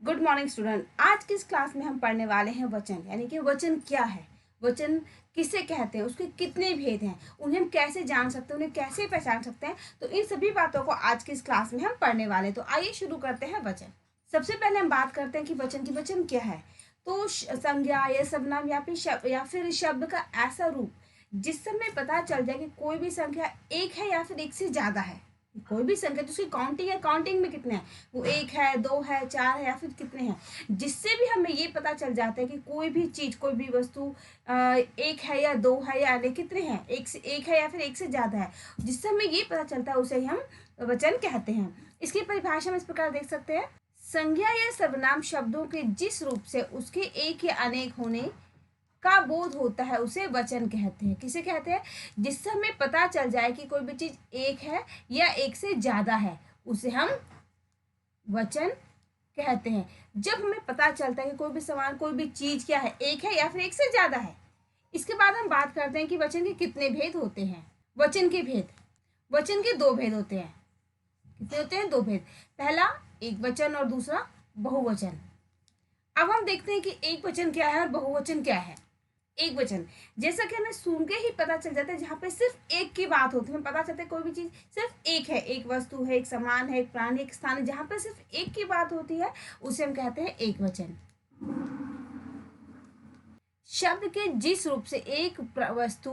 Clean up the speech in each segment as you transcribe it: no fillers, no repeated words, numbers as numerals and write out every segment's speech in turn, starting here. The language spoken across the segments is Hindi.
Good morning student. आज की इस क्लास में हम पढ़ने वाले हैं वचन, यानी कि वचन क्या है, वचन किसे कहते हैं, उसके कितने भेद हैं, उन्हें हम कैसे जान सकते हैं, उन्हें कैसे पहचान सकते हैं। तो इन सभी बातों को आज की इस क्लास में हम पढ़ने वाले हैं। तो आइए शुरू करते हैं वचन। सबसे पहले हम बात करते हैं कि वचन क्या है। तो संज्ञा या सर्वनाम या फिर शब्द का ऐसा रूप जिस समय पता चल जाए कि कोई भी संख्या एक है या फिर एक से ज्यादा है। कोई भी संख्या तो उसकी काउंटिंग है, काउंटिंग में कितने हैं, वो एक है, दो है, चार है या फिर कितने हैं, जिससे भी हमें ये पता चल जाता है कि कोई भी चीज, कोई भी वस्तु एक है या दो है या अनेक कितने हैं, एक है या फिर एक से ज्यादा है, जिससे हमें ये पता चलता है उसे ही हम वचन कहते हैं। इसकी परिभाषा हम इस प्रकार देख सकते हैं। संज्ञा या सर्वनाम शब्दों के जिस रूप से उसके एक या अनेक होने का बोध होता है उसे वचन कहते हैं। किसे कहते हैं? जिससे हमें पता चल जाए कि कोई भी चीज एक है या एक से ज्यादा है, उसे हम वचन कहते हैं। जब हमें पता चलता है कि कोई भी सामान, कोई भी चीज क्या है, एक है या फिर एक से ज्यादा है। इसके बाद हम बात करते हैं कि वचन के कितने भेद होते हैं। वचन के दो भेद होते हैं। कितने होते हैं? दो भेद। पहला एक वचन और दूसरा बहुवचन। अब हम देखते हैं कि एक वचन क्या है और बहुवचन क्या है। एक वचन, जैसा कि हमें सुन के ही पता चल जाता है, जहाँ पे सिर्फ एक की बात होती है, हमें पता चलता है कोई भी चीज सिर्फ एक है, एक वस्तु है, एक सामान है, एक प्राणी, एक स्थान है, जहाँ पे सिर्फ एक की बात होती है उसे हम कहते हैं एक वचन। शब्द के जिस रूप से एक वस्तु,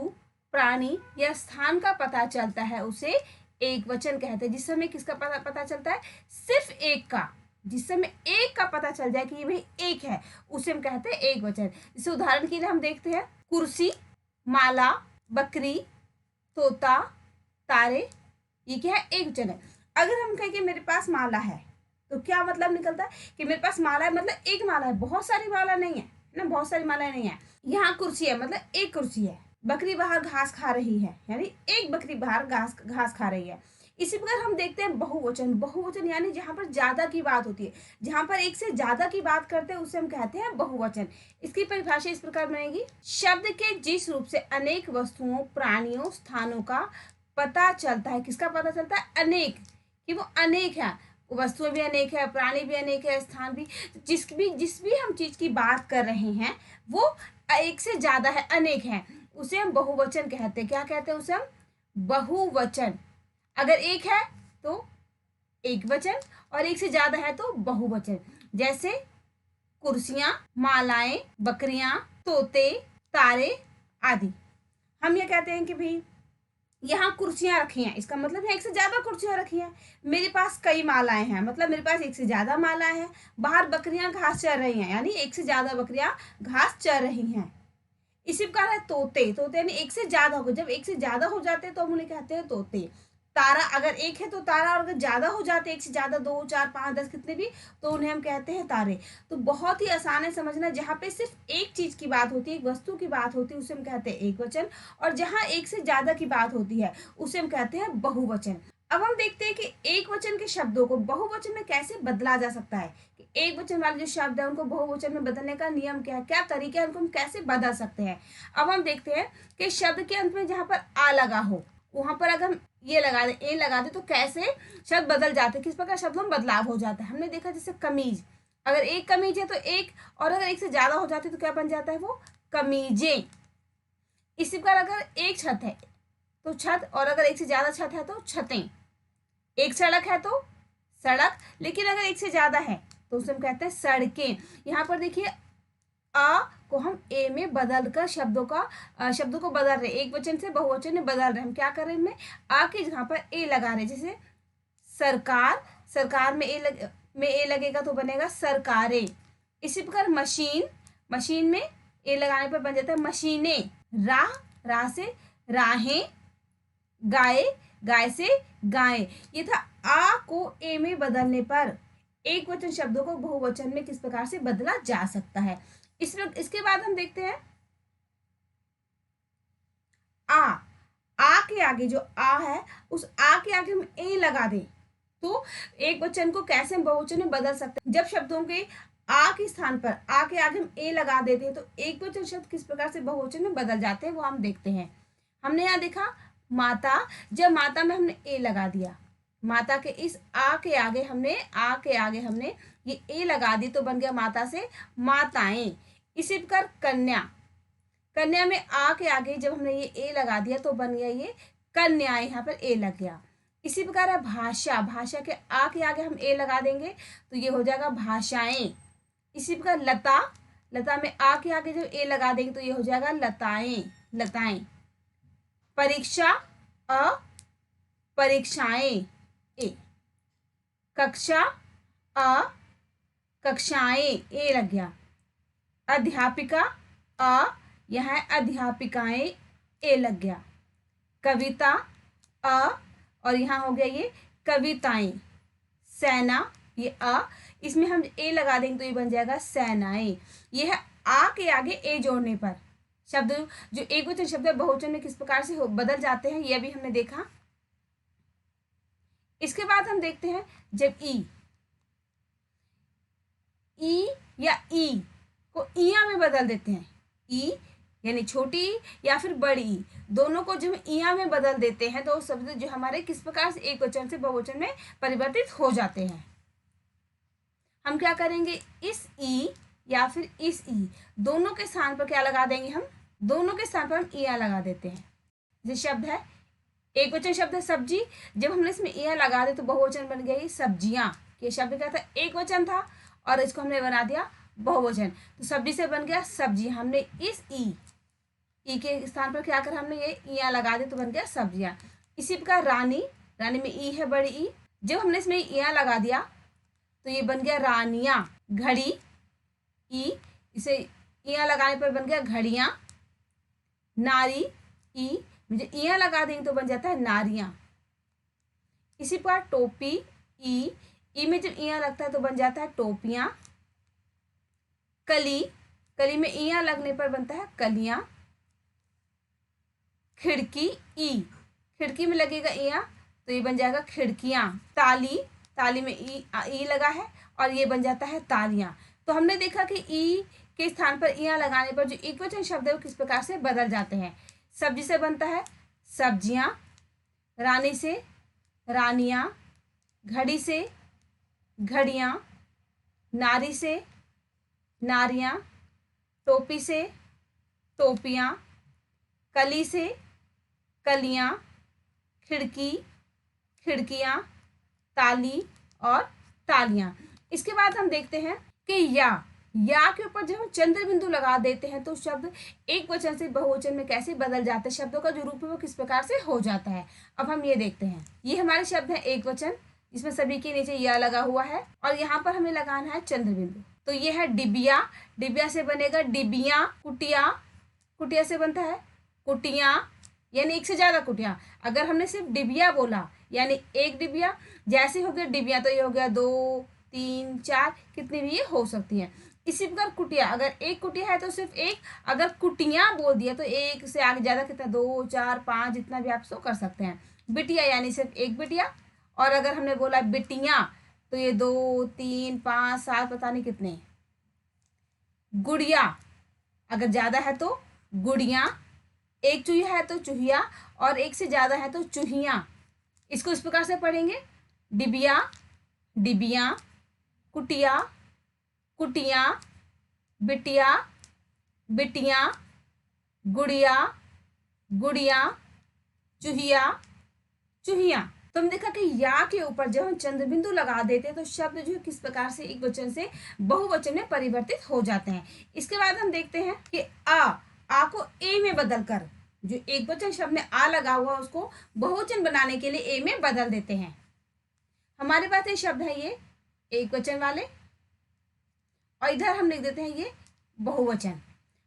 प्राणी या स्थान का पता चलता है उसे एक वचन कहते हैं। जिस समय किसका पता चलता है? सिर्फ एक का। जिस समय एक का पता चल जाए कि ये भाई एक है, उसे हम कहते हैं एक वचन। जैसे उदाहरण के लिए हम देखते हैं कुर्सी, माला, बकरी, तोता, तारे, ये क्या है? एक वचन है। अगर हम कहें कि मेरे पास माला है, तो क्या मतलब निकलता है कि मेरे पास माला है, मतलब एक माला है, बहुत सारी माला नहीं है ना, बहुत सारी माला नहीं है। यहाँ कुर्सी है, मतलब एक कुर्सी है। बकरी बाहर घास खा रही है, यानी एक बकरी बाहर घास खा रही है। इसी प्रकार हम देखते हैं बहुवचन यानी जहां पर ज्यादा की बात होती है, जहां पर एक से ज्यादा की बात करते हैं उसे हम कहते हैं बहुवचन। इसकी परिभाषा इस प्रकार बनेगी। शब्द के जिस रूप से अनेक वस्तुओं, प्राणियों, स्थानों का पता चलता है। किसका पता चलता है? अनेक, कि वो अनेक है, वस्तुएं भी अनेक है, प्राणी भी अनेक है, स्थान भी, जिस भी हम चीज की बात कर रहे हैं वो एक से ज्यादा है, अनेक है, उसे हम बहुवचन कहते हैं। क्या कहते हैं? उसे हम बहुवचन। अगर एक है तो एक वचन और एक से ज्यादा है तो बहुवचन। जैसे कुर्सियां, मालाएं, बकरियां, तोते, तारे आदि। हम ये कहते हैं कि भाई यहाँ कुर्सियां रखी हैं, इसका मतलब है एक से ज्यादा कुर्सियां रखी हैं। मेरे पास कई मालाएं हैं, मतलब मेरे पास एक से ज्यादा मालाएं हैं। बाहर बकरियां घास चर रही हैं, यानी एक से ज्यादा बकरियां घास चर रही हैं। इसी प्रकार है तोते यानी एक से ज्यादा हो, जब एक से ज्यादा हो जाते हैं तो हम उन्हें कहते हैं तोते। तारा, अगर एक है तो तारा, और अगर ज्यादा हो जाते हैं, एक से ज्यादा, 2, 4, 5, 10 कितने भी, तो उन्हें हम कहते हैं तारे। तो बहुत ही आसान है समझना। जहाँ पे सिर्फ एक चीज की बात होती है, एक वस्तु की बात होती है, उसे हम कहते हैं एक वचन, और जहाँ एक से ज्यादा की बात होती है उसे हम कहते हैं बहुवचन। अब हम देखते हैं कि एक वचन के शब्दों को बहुवचन में कैसे बदला जा सकता है, कि एक वचन वाले जो शब्द है उनको बहुवचन में बदलने का नियम क्या है, क्या तरीका है, उनको हम कैसे बदल सकते हैं। अब हम देखते हैं कि शब्द के अंत में जहां पर आ लगा हो, वहां पर अगर हम ये लगा दे, ए लगा दे, तो कैसे शब्द बदल जाते हैं, किस प्रकार शब्दों में बदलाव हो जाता है। हमने देखा जैसे कमीज, अगर एक कमीज है तो एक, और अगर एक से ज्यादा हो जाती है तो क्या बन जाता है? वो कमीजें। इसी प्रकार अगर एक छत है तो छत, और अगर एक से ज्यादा छत है तो छतें। एक सड़क है तो सड़क, लेकिन अगर एक से ज्यादा है तो उसे हम कहते हैं सड़कें। यहाँ पर देखिए आ को हम ए में बदल कर शब्दों को बदल रहे, एक वचन से बहुवचन में बदल रहे। हम क्या कर रहे हैं? इनमें आ की जगह पर ए लगा रहे। जैसे सरकार में ए लगेगा तो बनेगा सरकारें। इसी प्रकार मशीन में ए लगाने पर बन जाता है मशीनें। राह से राहें, गाय से गायें। ये था आ को ए में बदलने पर एक वचन शब्दों को बहुवचन में किस प्रकार से बदला जा सकता है। इसके बाद हम देखते हैं आ के आगे जो आ है, उस आ के आगे हम ए लगा दें तो एक वचन को कैसे हम बहुवचन में बदल सकते हैं। जब शब्दों के आ के स्थान पर आ के आगे हम ए लगा देते हैं तो एक वचन शब्द किस प्रकार से बहुवचन में बदल जाते हैं वो हम देखते हैं। हमने यहाँ देखा माता, जब माता में हमने ए लगा दिया, माता के इस आ के आगे हमने ये ए लगा दी तो बन गया माता से माताएं। इसी प्रकार कन्या, कन्या में आ के आगे जब हमने ये ए लगा दिया तो बन गया ये कन्याएं, यहाँ पर ए लग गया। इसी प्रकार है भाषा, भाषा के आ के आगे हम ए लगा देंगे तो ये हो जाएगा भाषाएं। इसी प्रकार लता, लता में आ के आगे जब ए लगा देंगे तो ये हो जाएगा लताएं, लताएं। परीक्षा अ, परीक्षाएं ए। कक्षा अ, कक्षाएं ए लग गया। अध्यापिका अ, यहाँ अध्यापिकाएं ए लग गया। कविता अ, और यहाँ हो गया ये कविताएं। सेना ये अ, इसमें हम ए लगा देंगे तो ये बन जाएगा सेनाएं। ये है आ के आगे ए जोड़ने पर शब्द, जो एक वचन शब्द है बहुवचन में किस प्रकार से बदल जाते हैं ये भी हमने देखा। इसके बाद हम देखते हैं जब ई या ई को इया में बदल देते हैं, ई यानी छोटी ई या फिर बड़ी ई, दोनों को जब इया में बदल देते हैं तो शब्द जो हमारे किस प्रकार से एक वचन से बहुवचन में परिवर्तित हो जाते हैं। हम क्या करेंगे, इस ई या फिर इस ई दोनों के स्थान पर क्या लगा देंगे, हम दोनों के स्थान पर हम इया लगा देते हैं। जैसे शब्द है एक वचन शब्द है सब्जी, जब हमने इसमें इया लगा दे तो बहुवचन बन गया ये सब्जियां। ये शब्द क्या था, एक वचन था और इसको हमने बना दिया बहुवचन, तो सब्जी से बन गया सब्जी। हमने इस ई के स्थान पर क्या करा, हमने ये इया लगा दे तो बन गया सब्जियां। इसी प्रकार रानी, रानी में ई है बड़ी ई, जब हमने इसमें इया लगा दिया तो ये बन गया रानियां। घड़ी ई, इसे इया लगाने पर बन गया घड़ियां। नारी ई, मुझे इया लगा देंगे तो बन जाता है नारियां। इसी प्रकार टोपी ई में जब इया लगता है तो बन जाता है टोपियां। कली, कली में इया लगने पर बनता है कलियां। खिड़की ई, खिड़की में लगेगा इया तो ये बन जाएगा खिड़कियां। ताली, ताली में ई लगा है और ये बन जाता है तालियां। तो हमने देखा कि ई के स्थान पर इया लगाने पर जो एकवचन शब्द है वो किस प्रकार से बदल जाते हैं। सब्जी से बनता है सब्जियां, रानी से रानियां, घड़ी से घड़ियां, नारी से नारियां, टोपी से टोपियां, कली से कलियां, खिड़की खिड़कियां, ताली और तालियां। इसके बाद हम देखते हैं कि या के ऊपर जब हम चंद्र बिंदु लगा देते हैं तो शब्द एक वचन से बहुवचन में कैसे बदल जाते हैं, शब्दों का जो रूप है वो किस प्रकार से हो जाता है। अब हम ये देखते हैं, ये हमारे शब्द है एक वचन जिसमें सभी के नीचे या लगा हुआ है और यहाँ पर हमें लगाना है चंद्र बिंदु। तो ये है डिबिया, डिबिया से बनेगा डिबिया। कुटिया, कुटिया से बनता है कुटिया, यानी एक से ज्यादा कुटिया। अगर हमने सिर्फ डिबिया बोला यानी एक डिबिया, जैसे हो गया डिबिया तो ये हो गया 2 3 4, कितनी भी ये हो सकती हैं। इसी प्रकार कुटिया, अगर एक कुटिया है तो सिर्फ एक, अगर कुटियां बोल दिया तो एक से आगे ज्यादा कितना 2 4 5 जितना भी आप सो कर सकते हैं। बिटिया यानी सिर्फ एक बिटिया, और अगर हमने बोला बिटियां तो ये 2 3 5 7 पता नहीं कितने। गुड़िया अगर ज्यादा है तो गुड़िया, एक चूहिया है तो चूहिया और एक से ज्यादा है तो चूहिया। इसको इस प्रकार से पढ़ेंगे, डिबिया डिबिया, कुटिया कुटिया, बिटिया बिटिया, गुड़िया गुड़िया, चूहिया चूहिया। तो हम देखा कि या के ऊपर जब हम चंद्र बिंदु लगा देते हैं तो शब्द जो किस प्रकार से एक वचन से बहुवचन में परिवर्तित हो जाते हैं। इसके बाद हम देखते हैं कि आ को ए में बदलकर, जो एक वचन शब्द में आ लगा हुआ उसको बहुवचन बनाने के लिए ए में बदल देते हैं। हमारे पास ये शब्द है ये एक वचन वाले और इधर हम लिख देते हैं ये बहुवचन।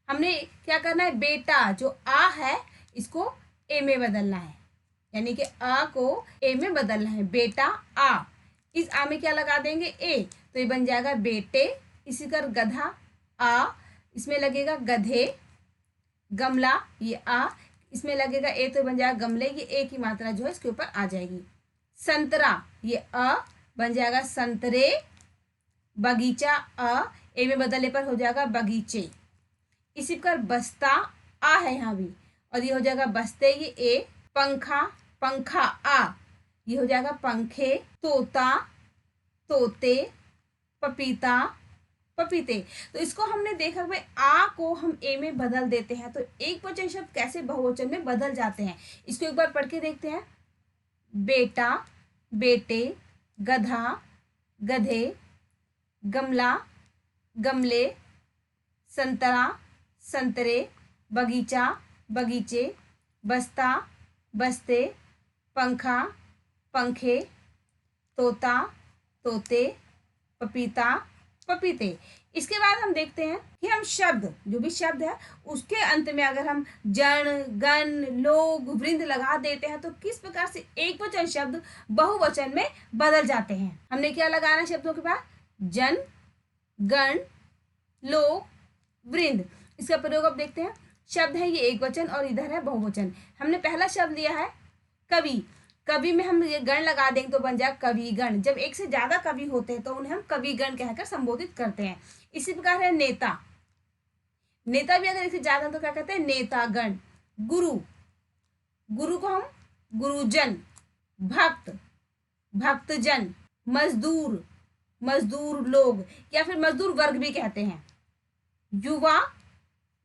हमने क्या करना है, बेटा जो आ है इसको ए में बदलना है, यानी कि आ को ए में बदलना है। बेटा आ, इस आ में क्या लगा देंगे ए, तो ये बन जाएगा बेटे। इसी कर गधा आ, इसमें लगेगा गधे। गमला ये आ, इसमें लगेगा ए तो बन जाएगा गमले, ये ए की मात्रा जो है इसके ऊपर आ जाएगी। संतरा ये अ बन जाएगा संतरे। बगीचा अ, ए में बदलने पर हो जाएगा बगीचे। इसी प्रकार बस्ता आ है यहाँ भी और ये हो जाएगा बस्ते, ये ए। पंखा पंखा आ, ये हो जाएगा पंखे। तोता तोते। पपीता, पपीते। तो इसको हमने देखा भाई आ को हम ए में बदल देते हैं तो एक वचन शब्द कैसे बहुवचन में बदल जाते हैं, इसको एक बार पढ़ के देखते हैं। बेटा, बेटे, गधा, गधे, गमला, गमले, संतरा, संतरे, बगीचा, बगीचे, बस्ता, बस्ते, पंखा, पंखे, तोता, तोते, पपीता, पपीते। इसके बाद हम देखते हैं कि हम शब्द, जो भी शब्द है उसके अंत में अगर हम जन, गण, लोग, वृंद लगा देते हैं तो किस प्रकार से एक वचन शब्द बहुवचन में बदल जाते हैं। हमने क्या लगाना शब्दों के बाद? जन, गण, लोग, वृंद। इसका प्रयोग अब देखते हैं। शब्द है ये एक वचन और इधर है बहुवचन। हमने पहला शब्द लिया है कवि। कवि में हम ये गण लगा देंगे तो बन जाए कविगण। जब एक से ज्यादा कवि होते हैं तो उन्हें हम कविगण कहकर संबोधित करते हैं। इसी प्रकार है नेता। नेता भी अगर एक से ज्यादा तो क्या कहते हैं? नेतागण। गुरु, गुरु को हम गुरुजन। भक्त, भक्तजन। मजदूर, मजदूर लोग या फिर मजदूर वर्ग भी कहते हैं। युवा,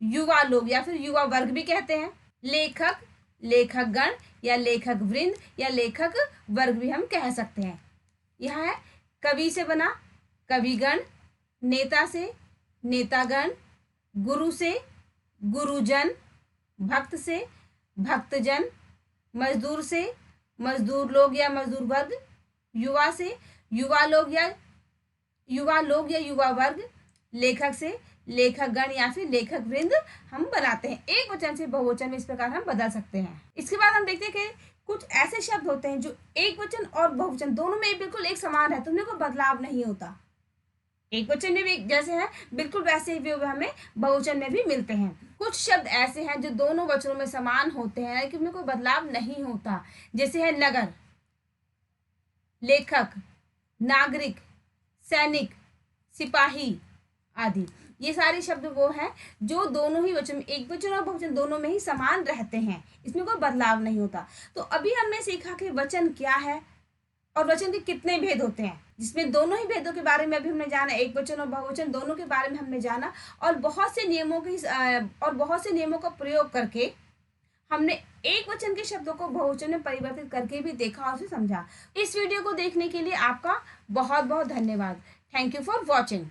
युवा लोग या फिर युवा वर्ग भी कहते हैं। लेखक, लेखक गण या लेखक वृंद या लेखक वर्ग भी हम कह सकते हैं। यह है कवि से बना कविगण, नेता से नेतागण, गुरु से गुरुजन, भक्त से भक्तजन, मजदूर से मजदूर लोग या मजदूर वर्ग, युवा से युवा लोग या युवा वर्ग, लेखक से लेखक गण या फिर लेखक वृंद हम बनाते हैं। एक वचन से बहुवचन में इस प्रकार हम बदल सकते हैं। इसके बाद हम देखते हैं कि कुछ ऐसे शब्द होते हैं जो एक वचन और बहुवचन दोनों में बिल्कुल एक समान है, तो उनमें कोई बदलाव नहीं होता। एक वचन में भी जैसे है बिल्कुल वैसे ही हमें बहुवचन में भी मिलते हैं। कुछ शब्द ऐसे हैं जो दोनों वचनों में समान होते हैं लेकिन उनमें कोई बदलाव नहीं होता। जैसे है नगर, लेखक, नागरिक, सैनिक, सिपाही आदि। ये सारे शब्द वो हैं जो दोनों ही वचन, एक वचन और बहुवचन दोनों में ही समान रहते हैं, इसमें कोई बदलाव नहीं होता। तो अभी हमने सीखा कि वचन क्या है और वचन के कितने भेद होते हैं, जिसमें दोनों ही भेदों के बारे में भी हमने जाना, एक वचन और बहुवचन दोनों के बारे में हमने जाना और बहुत से नियमों का प्रयोग करके हमने एक वचन के शब्दों को बहुवचन में परिवर्तित करके भी देखा और उसे समझा। इस वीडियो को देखने के लिए आपका बहुत बहुत धन्यवाद। Thank you for watching.